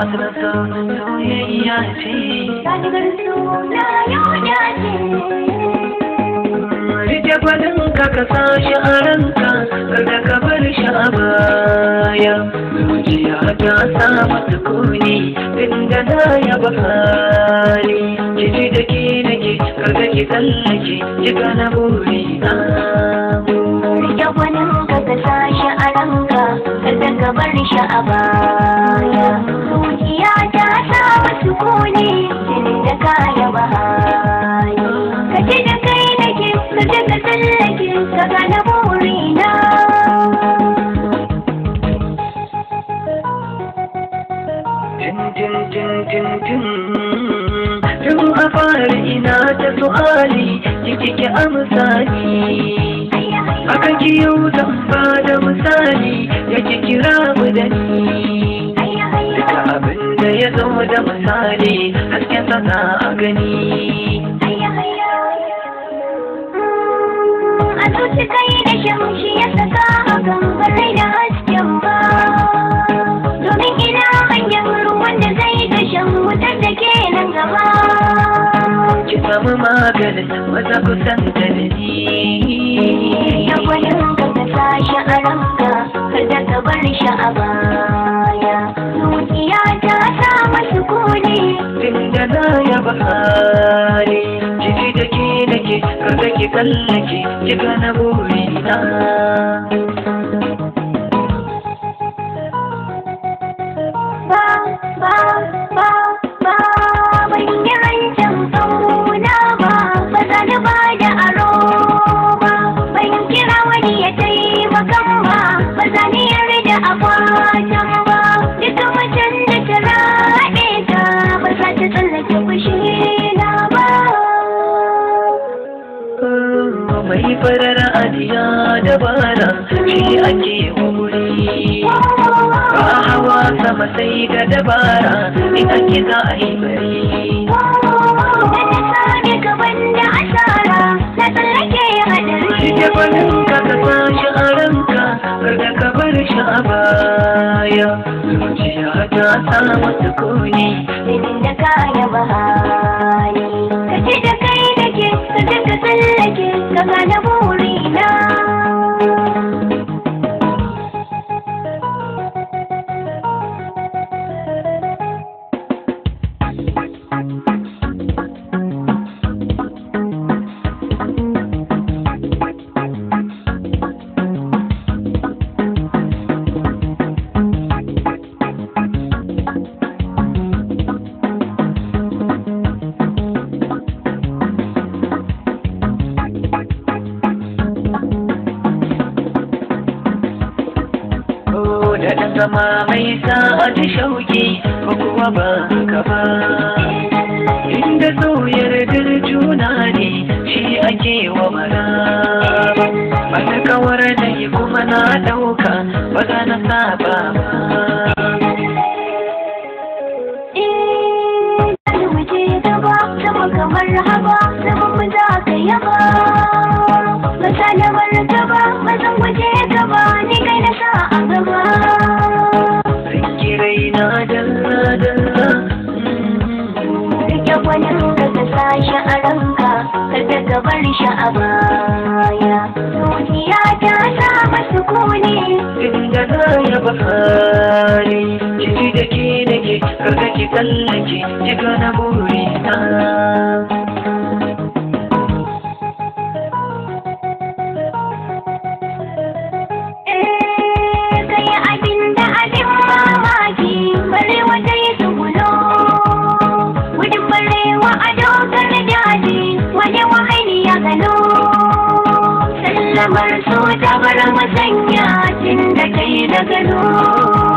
masu so soyayya ce Sadigar suna yau da ce rike gwaninka ka sa shi a ranka kada ka bar shi a baya zuciya ta samu sukuni inda na yaba hali kici da ke nake kada ki tsallake jika na burina Rike gwaninka ka sa shi a ranka kada ka bar shi a baya zuciya ta samu sukuni inda ka yaba hali kace da kai nake kada ka tsallake ka gane burina tun a fari ina ta su'ali kike amsa ni aka ki yau zan ba da misali ya ki kira mu da ni duka abin da ya zo da misali hasken sa za a gani a zuci kai da shamshi ya saka a gangarai da hasken ba domin ina hangen ruwan da zai da shan wutar da ke nan gaba ki samu maganin wata kusan da ni ya kwanin ka ka sashi a ranka kada ka bar shi a baya zuciya ta samu sukuni inda na yaba hali jiki da ke nake kada ki tsallake ki gana burina ban yi rancen ƙauna ba za ni ba da aro ba ban kira wani ya taimakan ba za ni yarda a kwatan ba duka macen da ta raɗe ta ba za ta tsallake fushina ba mai farar ajiya dabara shi ake wuri ba hawa sama sai da dabara ita ke za a yi bari da ta sami gaban da asara na tsallake hadari da banin ka ka sashi a ranka kada ka bar shi a baya zuciya ta samu sukuni inda ka yaba hali kace da kai nake kada ka tsallake ka gane burina da zama mai sa'a ta shauki ko kuwa ba ka ba inda soyayyar juna ne shi ake wa mara ba ta kawar da yi kuma na ɗauka ba za na saba ba kamar haba zama mu za ka yaba masa na martaba mazan waje gaba ni kai na sa a gaba kirai na dalla dalla rike wani ka ka sashi a ranka kada ka bar shi a baya zuciya ta samu sukuni inda na yaba hali ciki da ke nake kada ki tsallake ki gana burina Sallamar so ta bar masanya tun da kai da gano